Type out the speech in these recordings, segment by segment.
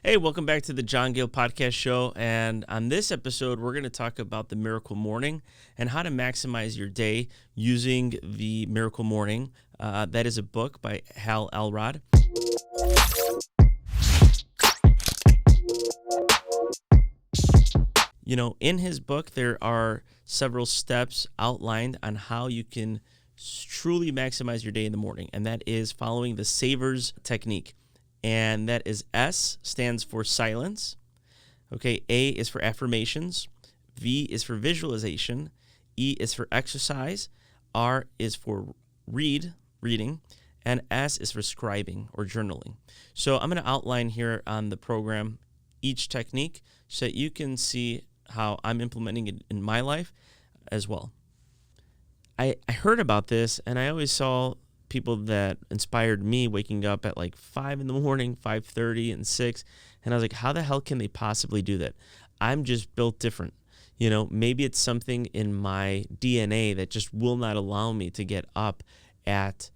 Hey, welcome back to the John Gill Podcast Show. And on this episode, we're going to talk about the Miracle Morning and how to maximize your day using the Miracle Morning. That is a book by Hal Elrod. You know, in his book, there are several steps outlined on how you can truly maximize your day in the morning, and that is following the Savers technique. And that is S stands for silence. Okay, A is for affirmations. V is for visualization. E is for exercise. R is for reading. And S is for scribing or journaling. So I'm going to outline here on the program each technique so that you can see how I'm implementing it in my life as well. I heard about this, and I always saw people that inspired me waking up at like 5 in the morning, 5:30 and 6. And I was like, how the hell can they possibly do that? I'm just built different. You know, maybe it's something in my DNA that just will not allow me to get up at,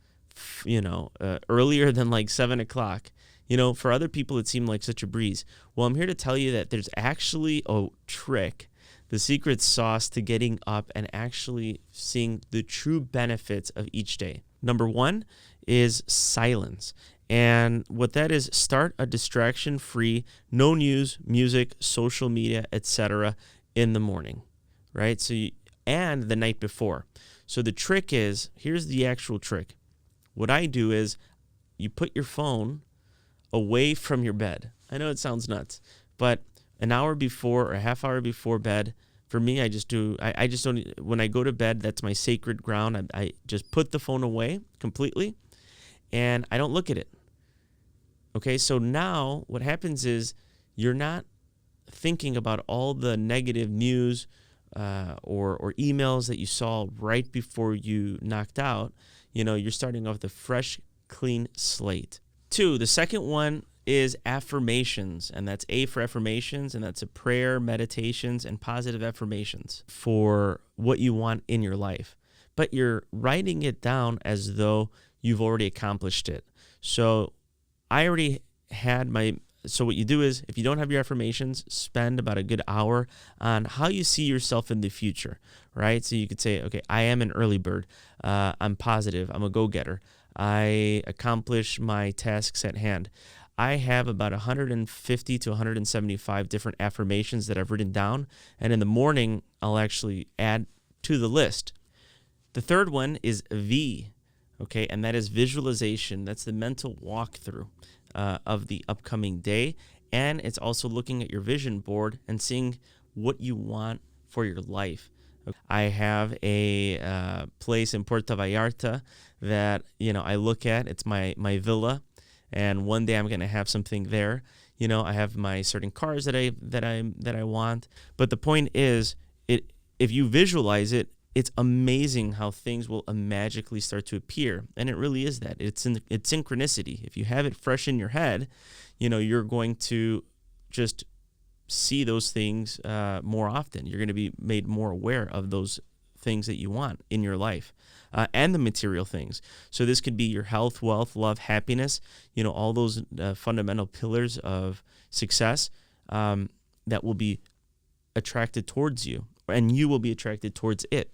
earlier than like 7 o'clock. You know, for other people, it seemed like such a breeze. Well, I'm here to tell you that there's actually a trick, the secret sauce to getting up and actually seeing the true benefits of each day. Number one is silence. And what that is, start a distraction-free, no news, music, social media, etc. in the morning, right? And the night before. So the trick is, here's the actual trick. What I do is you put your phone away from your bed. I know it sounds nuts, but an hour before or a half hour before bed, for me, I just don't, when I go to bed, that's my sacred ground. I just put the phone away completely, and I don't look at it. Okay, so now what happens is you're not thinking about all the negative news or emails that you saw right before you knocked out. You know, you're starting off with a fresh, clean slate. 2, the second one is affirmations, and that's A for affirmations, and that's a prayer, meditations, and positive affirmations for what you want in your life. But you're writing it down as though you've already accomplished it. So I already had so what you do is, if you don't have your affirmations, spend about a good hour on how you see yourself in the future, right? So you could say, okay, I am an early bird. I'm positive. I'm a go-getter. I accomplish my tasks at hand. I have about 150 to 175 different affirmations that I've written down, and in the morning, I'll actually add to the list. The third one is V, okay, and that is visualization. That's the mental walkthrough of the upcoming day, and it's also looking at your vision board and seeing what you want for your life. I have a place in Puerto Vallarta that, I look at. It's my villa. And one day I'm going to have something there. You know, I have my certain cars that I want. But the point is, if you visualize it, it's amazing how things will magically start to appear. And it really is that. It's synchronicity. If you have it fresh in your head, you're going to just see those things more often. You're going to be made more aware of those things that you want in your life. And the material things. So this could be your health, wealth, love, happiness, all those fundamental pillars of success that will be attracted towards you, and you will be attracted towards it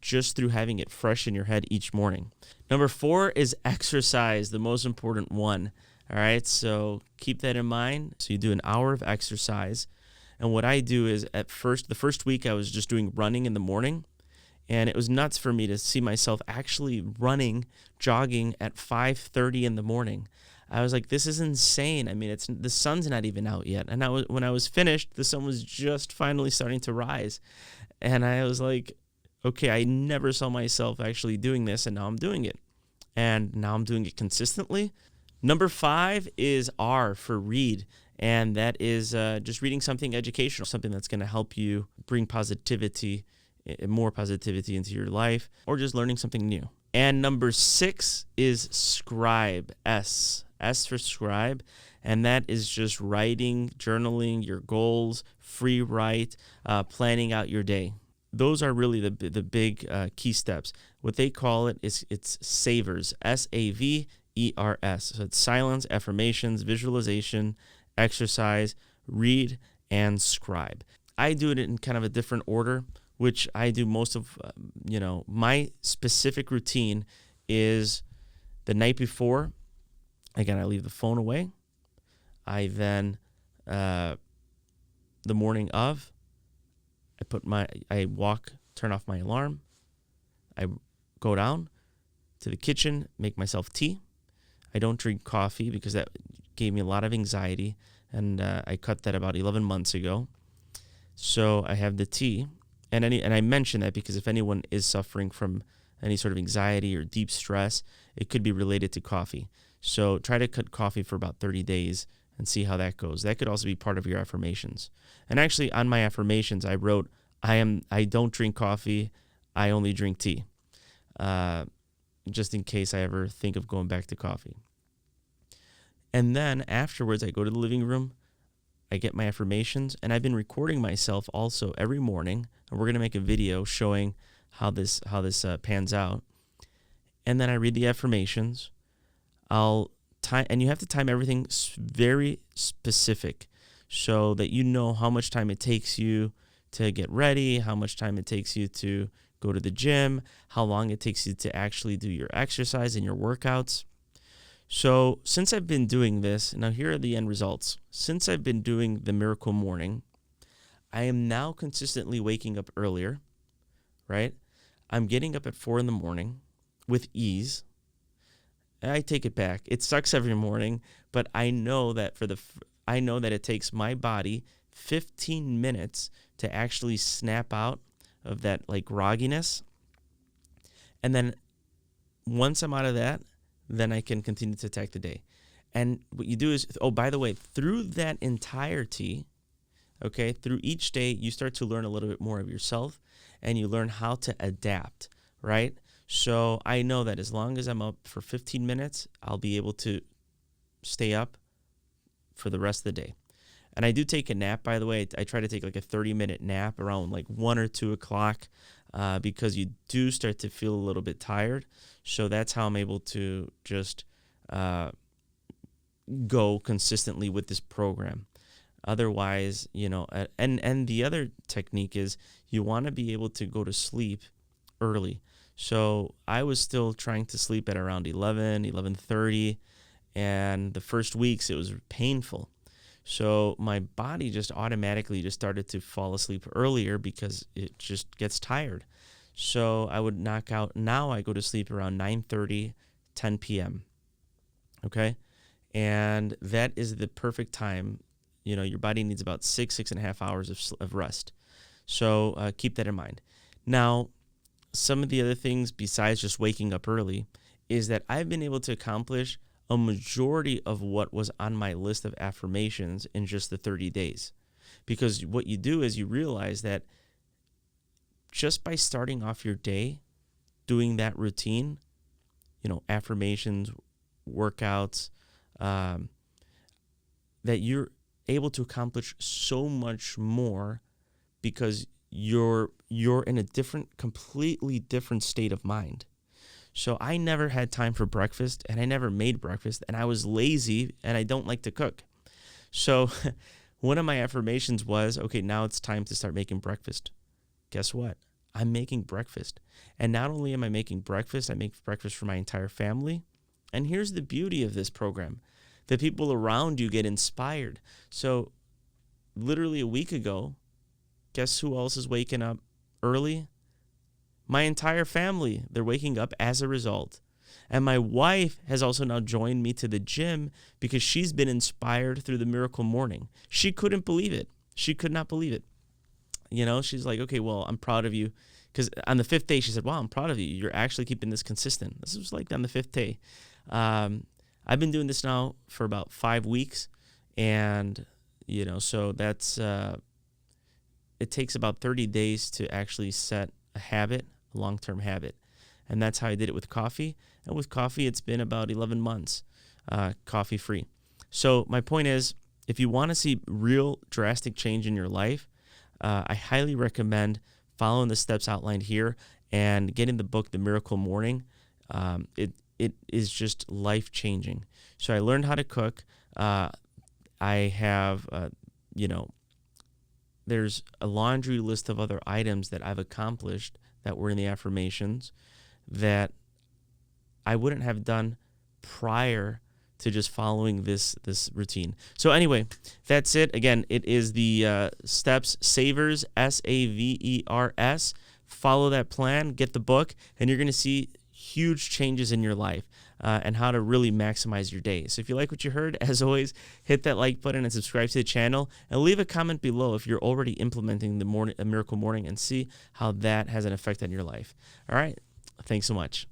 just through having it fresh in your head each morning. Number 4 is exercise, the most important one. All right, so keep that in mind. So you do an hour of exercise, and what I do is the first week I was just doing running in the morning. And it was nuts for me to see myself actually jogging at 5:30 in the morning. I was like, this is insane. I mean, the sun's not even out yet. And when I was finished, the sun was just finally starting to rise. And I was like, okay, I never saw myself actually doing this, and now I'm doing it. And now I'm doing it consistently. Number 5 is R for read. And that is just reading something educational, something that's going to help you bring more positivity into your life, or just learning something new. And number 6 is scribe, S for scribe, and that is just writing, journaling your goals, free write, planning out your day. Those are really the big key steps. What they call it's Savers, SAVERS. So it's silence, affirmations, visualization, exercise, read, and scribe. I do it in kind of a different order, which I do most of, my specific routine is the night before. Again, I leave the phone away. I then, the morning of, I walk, turn off my alarm. I go down to the kitchen, make myself tea. I don't drink coffee because that gave me a lot of anxiety, and I cut that about 11 months ago. So I have the tea, and I mention that because if anyone is suffering from any sort of anxiety or deep stress, it could be related to coffee. So try to cut coffee for about 30 days and see how that goes. That could also be part of your affirmations. And actually, on my affirmations, I wrote, I don't drink coffee, I only drink tea, just in case I ever think of going back to coffee. And then afterwards, I go to the living room, I get my affirmations, and I've been recording myself also every morning, and we're going to make a video showing how this pans out. And then I read the affirmations. And you have to time everything very specific so that you know how much time it takes you to get ready, how much time it takes you to go to the gym, how long it takes you to actually do your exercise and your workouts. So since I've been doing this, now here are the end results. Since I've been doing the Miracle Morning, I am now consistently waking up earlier, right? I'm getting up at 4 a.m. with ease. I take it back. It sucks every morning, but I know that it takes my body 15 minutes to actually snap out of that like grogginess. And then once I'm out of that, then I can continue to attack the day. And what you do is, by the way, through that entirety, okay, through each day, you start to learn a little bit more of yourself and you learn how to adapt, right? So I know that as long as I'm up for 15 minutes, I'll be able to stay up for the rest of the day. And I do take a nap, by the way. I try to take like a 30-minute nap around like 1 or 2 o'clock because you do start to feel a little bit tired. So that's how I'm able to just go consistently with this program. Otherwise, and the other technique is you want to be able to go to sleep early. So I was still trying to sleep at around 11:30, and the first weeks it was painful. So my body just automatically just started to fall asleep earlier because it just gets tired. So I would knock out. Now I go to sleep around 9:30, 10 p.m. Okay? And that is the perfect time. Your body needs about 6.5 hours of rest. So keep that in mind. Now, some of the other things besides just waking up early is that I've been able to accomplish a majority of what was on my list of affirmations in just the 30 days. Because what you do is you realize that just by starting off your day doing that routine, affirmations, workouts, that you're able to accomplish so much more because you're in a completely different state of mind. So I never had time for breakfast, and I never made breakfast, and I was lazy, and I don't like to cook. So one of my affirmations was, okay, now it's time to start making breakfast. Guess what? I'm making breakfast. And not only am I making breakfast, I make breakfast for my entire family. And here's the beauty of this program. The people around you get inspired. So literally a week ago, guess who else is waking up early? My entire family. They're waking up as a result. And my wife has also now joined me to the gym because she's been inspired through the Miracle Morning. She couldn't believe it. She could not believe it. She's like, okay, well, I'm proud of you. Because on the 5th day, she said, wow, I'm proud of you. You're actually keeping this consistent. This was like on the 5th day. I've been doing this now for about 5 weeks. And, so that's, it takes about 30 days to actually set a habit, a long-term habit. And that's how I did it with coffee. And with coffee, it's been about 11 months coffee-free. So my point is, if you want to see real drastic change in your life, I highly recommend following the steps outlined here and getting the book, The Miracle Morning. It is just life-changing. So I learned how to cook. I have, there's a laundry list of other items that I've accomplished that were in the affirmations that I wouldn't have done prior to just following this routine. So anyway, that's it. Again, it is the steps, Savers, Savers. Follow that plan, get the book, and you're going to see huge changes in your life and how to really maximize your day. So if you like what you heard, as always, hit that like button and subscribe to the channel, and leave a comment below if you're already implementing the Miracle Morning, and see how that has an effect on your life. All right. Thanks so much.